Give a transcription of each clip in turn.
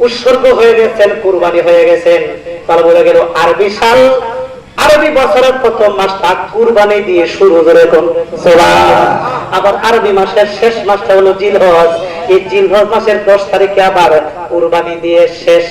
উৎসর্গ হয়ে গেছেন, কুরবানি হয়ে গেছেন। তাহলে বোঝা গেল আরবি সাল, আরবি বছরের প্রথম মাসটা কুরবানি দিয়ে শুরু করে। আবার আরবি মাসের শেষ মাসটা হলো জিলহজ। এই জিলহজ মাসের 10 তারিখে আবার কুরবানি দিয়ে শেষ।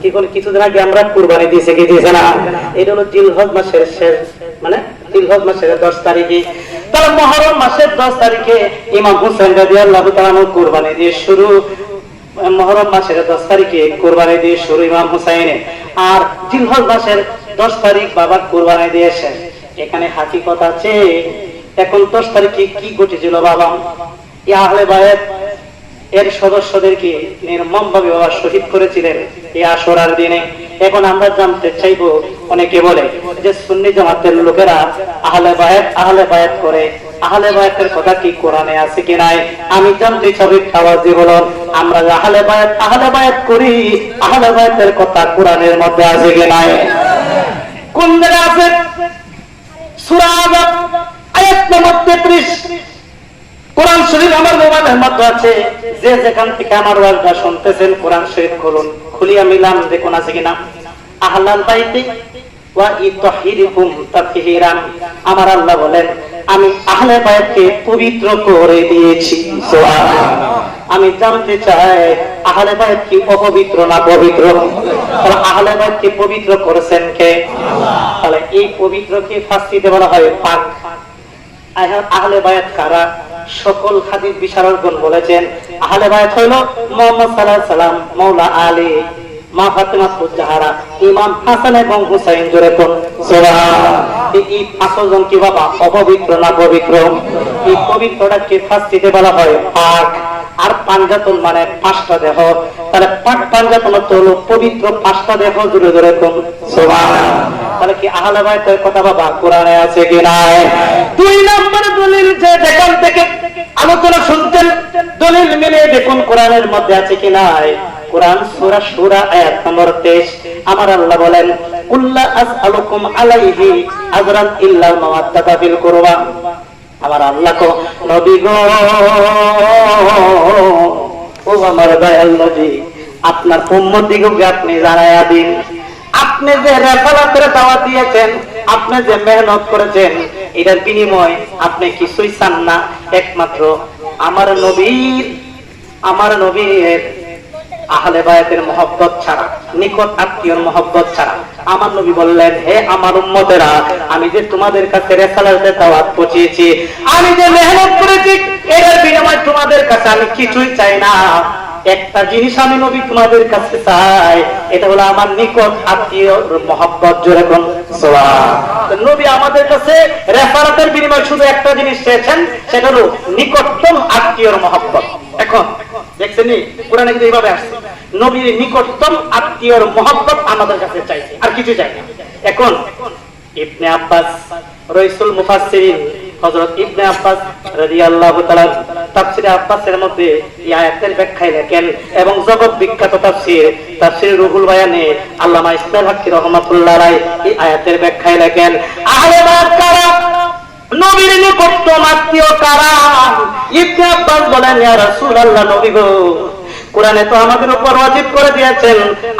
কি বলে, কিছুদিন আগে আমরা কুরবানি দিয়েছি, কি দিয়েছে না? এটা হলো জিলহজ মাসের শেষ, মানে জিলহজ মাসের 10 তারিখে। তাহলে মুহররম মাসের 10 তারিখে ইমাম হুসাইন রাদিয়াল্লাহু তাআলা কুরবানি দিয়ে শুরু। মুহররম মাসের 10 তারিখে কুরবানি দিয়ে শুরু ইমাম হুসাইনের, আর জিলহজ মাসের 10 তারিখ বাবা কুরবানি দিয়ে শেষ। এখানে হাকিকত আছে। এখন 10 তারিখে কি ঘটেছিল বাবা? আহলে বায়ত এর সদস্যদেরকে নির্মমভাবে বাবা শহীদ করেছিলেন এই আশুরার দিনে। এখন আমরা জানতে চাইবো, অনেকে বলে যে সুন্নি জামাতের লোকেরা আহলে বায়াত করে, আহলে বায়াতের কথা কি কোরআনে আছে কি নাই? আমি জানতে চাই, আওয়াজে বলুন, আমরা আহলে বায়াত করি, আহলে বায়াতের কথা কোরআনের মধ্যে আছে কি নাই? কোন জায়গায় আছে? সূরা আযাব আয়াত নম্বর 33 কোরআন শরীফ আমার মোবাইলের মধ্যে আছে। যে যেখান থেকে আমার ওয়াজটা শুনতেছেন কোরআন শরীফ খুলুন, খুলিয়া মিলান, দেখুন আছে কিনা। আহলাল বাইতি ওয়া ইতাহিরুকুম তাতহিরান। আমার আল্লাহ বলেন, আমি আহলে বায়াতকে পবিত্র করে দিয়েছি। সুবহানাল্লাহ। আমি জানতে চাই, আহলে বায়াত কি অপবিত্র না পবিত্র? তাহলে আহলে বায়াতকে পবিত্র করেছেন কে? আল্লাহ। তাহলে এই পবিত্রকে ফার্সিতে বলা হয় পাক। আহলে বায়াত কারা? সকল হাদিস বিশারদগণ বলেছেন আহলে বায়াত হলো মুহাম্মদ সাল্লাল্লাহু আলাইহি সাল্লাম, মাওলা আলী, মা ফাতেমা জাহরা, ইমাম হাসান এবং হুসাইন। জোরে কোন সুবহানাল্লাহ। এই পাঁচজন কি বাবা অপবিত্র না পবিত্র? এই পবিত্রটাকে ফার্সিতে বলা হয় পাক। আর পাঞ্জাতন মানে 5টা দেহ। তাহলে পাক পাঞ্জাতন হলো পবিত্র 5টা দেহ। জোরে জোরে কোন সুবহানাল্লাহ। তাহলে কি আহলে বায়াতের কথা বাবা কোরআনে আছে কি নাই? 2 নম্বর দলিল, যে যেখান থেকে আলোচনা শুনতেন দলিল মিলে দেখুন কোরআনের মধ্যে আছে কি নাই। কোরআন সূরা শুরা আয়াত নম্বর 23 আমার আল্লাহ বলেন, কুল্লা আসআলুকুম আলাইহি আজরান ইল্লা মাওয়াদ্দাতা ফিল কুরবা। আমার আল্লাহ কো নবী গো, ও আমার দয়াল নবী, আপনার উম্মতদিগকে আপনি জানায়া দিন, আপনি যে রেসালাতের দাওয়াত দিয়েছেন, আপনি যে মেহনত করেছেন, এটার বিনিময় আপনি কিছুই চান না, একমাত্র আমার নবীর আহলে বায়াতের মহব্বত ছাড়া, নিকট আত্মীয়র মহব্বত ছাড়া। আমার নবী বললেন, হে আমার উম্মতেরা, আমি যে তোমাদের কাছে রিসালাতের দাওয়াত পৌঁছিয়েছি, আমি যে মেহনত করেছি, এর বিনিময়ে তোমাদের কাছে আমি কিছুই চাই না। একটা জিনিস আমি নবী তোমাদের কাছে চাই, এটা হলো আমার নিকট আত্মীয়র মহব্বত। জোরে কোন সুবহানাল্লাহ। নবী আমাদের কাছে রিসালাতের বিনিময়ে শুধু একটা জিনিস চেয়েছেন, সেটা হলো নিকটতম আত্মীয়র মহব্বত। এখন দেখছেন কোরআনে কিন্তু এইভাবে আসছে, নবীর নিকটতম আত্মীয়র মহব্বত আমাদের কাছে চাইছে, আর কিছু চাই না। এখন ইবনে আব্বাস রাইসুল মুফাসসিরিন হযরত ইবনে আব্বাস রাদিয়াল্লাহু তাআলা তাফসীরে আব্বাসের মধ্যে এই আয়াতের ব্যাখ্যায় লেখেন, এবং জগৎ বিখ্যাত তাফসীর রুহুল বায়ানে আল্লামা ইসমাঈল হক রাহমাতুল্লাহ আলাইহি এই আয়াতের ব্যাখ্যায় লেখেন, আহলে বায়াত কারা? নবীর নিকটতম আত্মীয় কারা? ইবনে আব্বাস বলেন, ইয়া রাসূলুল্লাহ, নবী গো, কোরআনে তো আমাদের উপর ওয়াজিব করে দিয়েছেন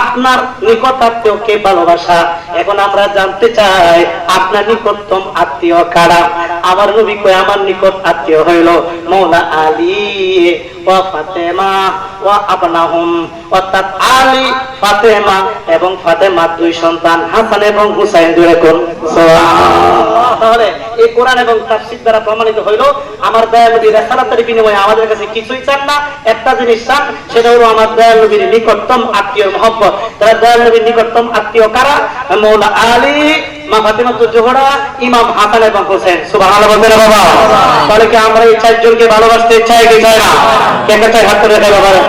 আপনার নিকট আত্মীয়কে ভালোবাসা। এখন আমরা জানতে চাই আপনার নিকটতম আত্মীয় কারা? আমার নবী কয়, আমার নিকট আত্মীয় হইল মাওলা আলী ওয়া ফাতেমা ওয়া আবনাহুম, অর্থাৎ আলী, ফাতেমা এবং ফাতেমার 2 সন্তান হাসান এবং হুসাইন। জোরে কোন সুবহানাল্লাহ। তাহলে এই কোরআন এবং তাফসীর দ্বারা প্রমাণিত হইল আমার দয়াল নবী রিসালাতের বিনিময়ে আমাদের কাছে কিছুই চান না, একটা জিনিস চান, সেটা হলো আমার দয়াল নবীর নিকটতম আত্মীয়র মহব্বত। তারা দয়াল নবীর নিকটতম আত্মীয় কারা? মাওলা আলী, মা ফাতেমা জোহরা, ইমাম হাসান এবং হুসাইন। সুবহানাল্লাহ বলবেন না বাবা? তাহলে কি আমরা এই 4 জনকে ভালোবাসতে চাই কি চাই না? কে কে চাই হাত তুলে দেখাতে পারেন?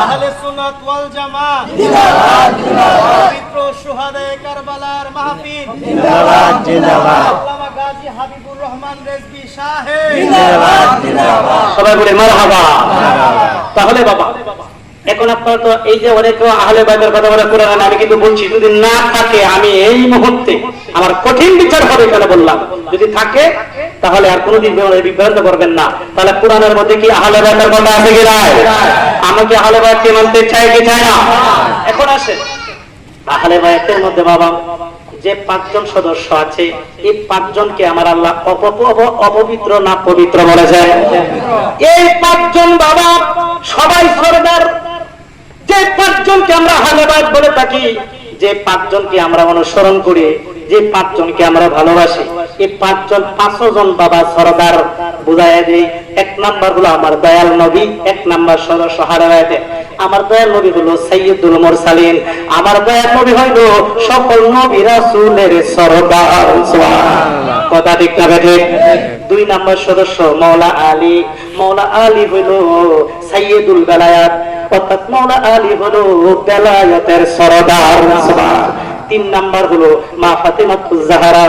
আহলে সুন্নাত ওয়াল জামাত জিন্দাবাদ, জিন্দাবাদ। পবিত্র শুহাদায়ে কারবালার মাহফিল জিন্দাবাদ, জিন্দাবাদ। আল্লামা গাজী হাবিবুর রহমান রেজভী সাহেব জিন্দাবাদ, জিন্দাবাদ। সবাই বলে মারহাবা। তাহলে বাবা, এখন আপনারা তো এই যে অনেকে আহলে বায়াতের কথা বলে কোরআনে, আমি কিন্তু বলছি যদি না থাকে আমি এই মুহূর্তে আমার কঠিন বিচার হবে, কেন বললাম, যদি থাকে তাহলে আর কোনোদিন বিভ্রান্ত করবেন না। তাহলে কোরআনের মধ্যে কি আহলে বায়াতের কথা আছে কি নাই? আমাকে আহলে বায়াতকে মানতে চাই কি চাই না? এখন আসে আহলে বায়াতের মধ্যে বাবা যে 5 জন সদস্য আছে, এই 5 জনকে আমার আল্লাহ অপবিত্র না পবিত্র বলেছেন? এই 5 জন বাবা সবাই সরদার। যে 5 জনকে আমরা আহলে বায়াত বলে থাকি, যে 5 জনকে আমরা অনুসরণ করি, যে 5 জনকে আমরা ভালোবাসি, এই 5 জন 5 জন বাবা সরদার বুঝাইয়া দেই। 1 নাম্বার হলো আমার দয়াল নবী, 1 নাম্বার সদস্য আহলে বায়াতে। আমার দয়াল নবী হলো সাইয়্যিদুল মুরসালিন, আমার দয়াল নবী হইল সকল নবী রাসূলের সরদার। সুবহানাল্লাহ, কথা ঠিক না ঠিক? 2 নাম্বার সদস্য মাওলা আলী, মাওলা আলী হইল সাইয়্যিদুল বেলায়াত, অর্থাৎ মাওলা আলী হলো বেলায়াতের সরদার। সুবহানাল্লাহ। 3 নাম্বার হলো মা ফাতেমাতুজ জাহরা,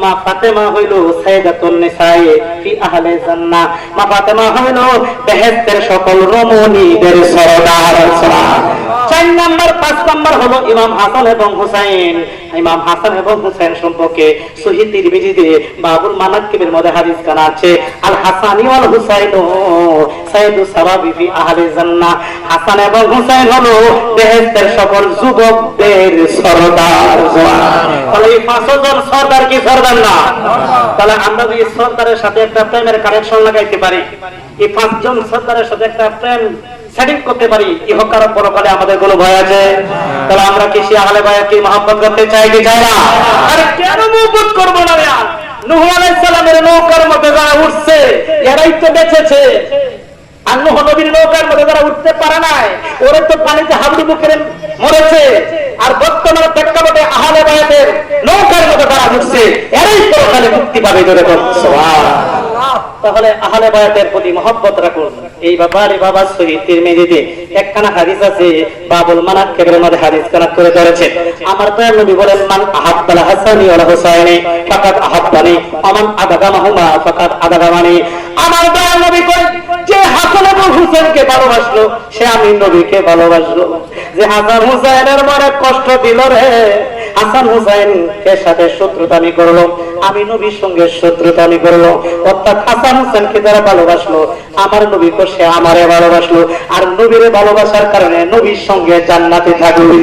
মা ফাতেমা হইল সাইয়্যিদাতুন নিসায়ে ফি আহলে জান্নাহ, মা ফাতেমা হইল বেহেশতের সকল রমণীদের সরদার। 4 নাম্বার 5 নাম্বার হলো ইমাম হাসান এবং হুসাইন। ইমাম হাসান এবং হুসাইন সম্পর্কে সহিহ তিরমিজিতে বাবুল মানাকিবের মধ্যে হাদিস কানা আছে, আল হাসানি ওয়াল হুসাইন সাইয়্যিদুস সাওয়াবি ফি আহলে জান্নাহ। হাসান এবং হুসাইন হলো বেহেশতের সকল যুবকদের সরদার। তাহলে এই 5 জন সরদার কি সরদার না? তাহলে আমরা যদি সরদারের সাথে একটা প্রেমের কানেকশন লাগাইতে পারি, এই 5 জন সরদারের সাথে একটা প্রেম সেটিং করতে পারি, ইহকার পরকালে আমাদের কোনো ভয় আছে? তাহলে আমরা কি সে আহলে বায়াতকে মহব্বত করতে চাই কি চাই না? আরে কেন মহব্বত করব না? নূহ আলাইহিস সালামের নৌকার মধ্যে যারা উঠছে এরাই তো বেঁচেছে, আর নূহ নবীর নৌকার মধ্যে যারা উঠতে পারে নাই ওরা তো পানিতে হাবুডুবু করে মরেছে। আর বর্তমানে প্রেক্ষাপটে আহলে বায়াতের নৌকার মধ্যে যারা উঠছে এরাই পরকালে মুক্তি পাবে। ধরে সুবহানাল্লাহ। তাহলে আহলে বায়াতের প্রতি মহব্বত রাখুন। এই ব্যাপারে বাবা সহিহ তিরমিজিতে একখানা হাদিস আছে, বাবুল মানাকিবের মধ্যে হাদিস কানাত করে ধরেছে। আমার দয়াল নবী বলেন, মান আহাব্বাল হাসানি ওয়াল হুসাইনি ফাকাদ আহাব্বানি ওয়া মান আদাগামাহুমা ফাকাদ আদাগামানি। আমার দয়াল নবী বলেন, যে হাসান এবং হুসাইনকে ভালোবাসলো সে আমি নবীকে ভালোবাসলো। যে হাসান হুসাইনের মনে কষ্ট দিল রে, হাসান হুসাইনের সাথে শত্রুতামি করলো, আমি নবীর সঙ্গে শত্রুতামি করলো। অর্থাৎ হাসান হুসাইনকে যারা ভালোবাসলো আমার নবীকে সে আমারে ভালোবাসলো, আর নবীরে ভালোবাসার কারণে নবীর সঙ্গে জান্নাতে থাকবে।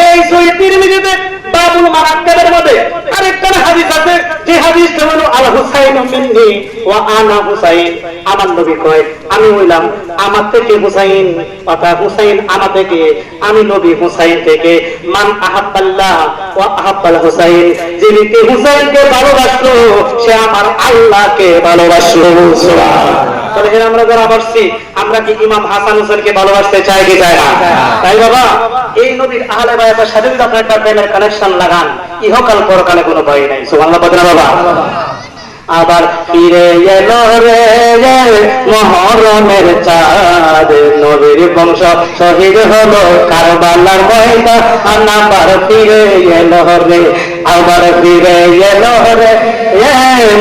এই সহিহ তিরমিজিতে বাবুল মানাকিবের মধ্যে আরেকটা হাদিস আছে, যে হাদিসটা হলো আল হুসাইনু মিন্নি ওয়া আনা হুসাইন। আমার নবী কয় আমি হইলাম আমার থেকে হুসাইন, অর্থাৎ হুসাইন আমার থেকে, আমি নবী হুসাইন থেকে। মান আহাব্বাল্লাহ ওয়া আহাব্বাল হুসাইন, যে ব্যক্তি হুসাইনকে ভালোবাসলো সে আমার আল্লাহকে ভালোবাসলো। সুবহানাল্লাহ। তাহলে এর আমরা যারা বসছি আমরা কি ইমাম হাসান হুসাইনকে ভালোবাসতে চাই কি চাই না? তাই বাবা এই নবীর আহলে বায়াতের সাথে যদি আপনার একটা প্রেমের কানেকশন লাগান, ইহকাল পরকালে কোনো ভয় নাই। সুবহানাল্লাহ বলেন বাবা। আবার ফিরে এলো রে মুহররমের চাঁদ, নবীর বংশ শহীদ হলো কারবালার ময়দান। আবার ফিরে এলো রে, আবার ফিরে এলো রে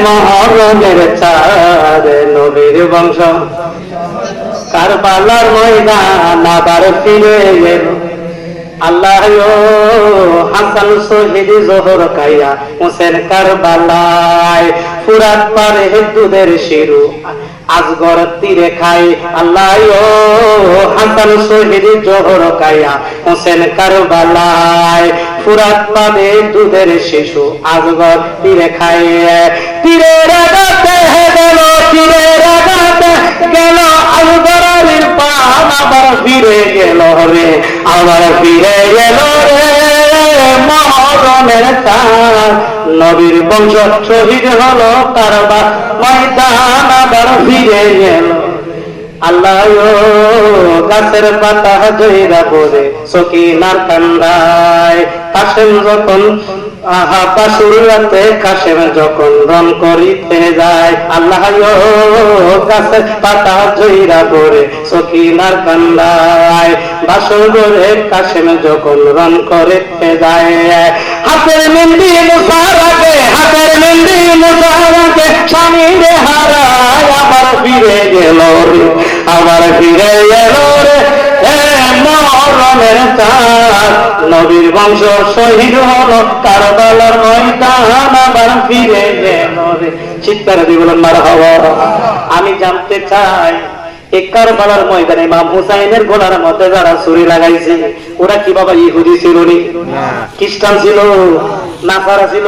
মুহররমের চাঁদ, নবীর বংশ কারবালার ময়দান। আবার ফিরে এলো আল্লাহ হাসান শহীদ জোহর কাইয়া হোসেন কারবালায়, ফুরাত পারে দুধের শিরু আজগর তীরে খাই। আল্লাহ হাসান শহীদ জোহর কাইয়া হোসেন কারবালায়, ফুরাত পারে দুধের শিশু আজগর তীরে খাই। তীরের আঘাতে গেল, তীরের আঘাতে গেল আজগর আলীর পান। আবার ফিরে গেল রে, আবার ফিরে গেল রে মুহররমের চাঁদ, নবীর বংশ শহীদ হলো কারবালার ময়দান। আবার ফিরে গেল আল্লাহ গাছের পাতা জয়রা পড়ে সকিনার কান্দায়। কাশেম যখন বাসুরাতে কাশেম যখন রন করিতে যায়, আল্লাহ গাছের পাতা জয়রা পড়ে সকিনার কান্দায়। বাসুর ঘরে কাশেম যখন রন করিতে যায়, হাতের মেহেন্দি মুছার আগে, হাতের মেহেন্দি মুছার আগে স্বামীরে হারায়। আবার ফিরে গেল রে, আবার ফিরে গেল রে মরণের চাঁদ নবীর বংশ শহীদ হলো কারবালার ময়দান আবার ফিরে নবী চিৎকার দিয়ে বলেন মারহাবা। আমি জানতে চাই এই কারবালার ময়দানে ইমাম হুসাইনের গলার মধ্যে যারা ছুরি লাগাইছে ওরা কি বাবা ইহুদি ছিল নি, খ্রিস্টান ছিল, নাসারা ছিল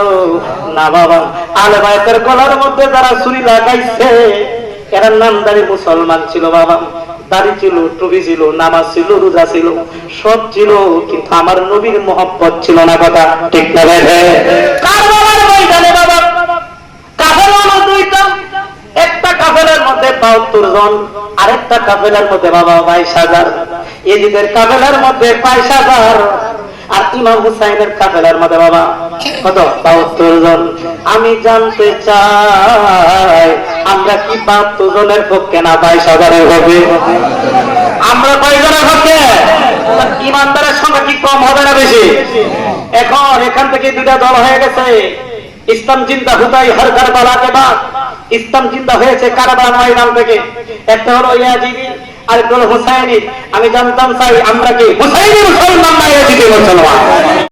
না বাবা, আলে বায়তের গলার মধ্যে যারা ছুরি লাগাইছে এরা নামদারি মুসলমান ছিল বাবা, দাড়ি ছিল, টুপি ছিল, নামাজ ছিল, রোজা ছিল, সব ছিল, কিন্তু আমার নবীর মহব্বত ছিল না। কথা ঠিক না? কারবালার ময়দানে বাবা কাফেলা দুইটা, একটা কাফেলার মধ্যে 72 জন, আরেকটা কাফেলার মধ্যে বাবা 22,000। এজিদের কাফেলার মধ্যে 22,000 আর ইমাম হুসাইনের কাফেলার মধ্যে বাবা কত 72 জন। আমি জানতে চাই আমরা কি 72 জনের পক্ষে না 22,000-এর হবে? আমরা কয়জনের পক্ষে? ইমানদারের সংখ্যা কি কম হবে না বেশি? এখন এখান থেকে দুটা দল হয়ে গেছে। ইসলাম জিন্দা হুদাই হর কারবালা কে বাদ, ইসলাম জিন্দা হয়েছে কারবালা ময়দান থেকে। একটা হলো ইয়াজিদি, আরেকটা হলো হুসাইনি। আমি জানতাম চাই আমরা কি হুসাইনি মুসলমান না ইয়াজিদি মুসলমান?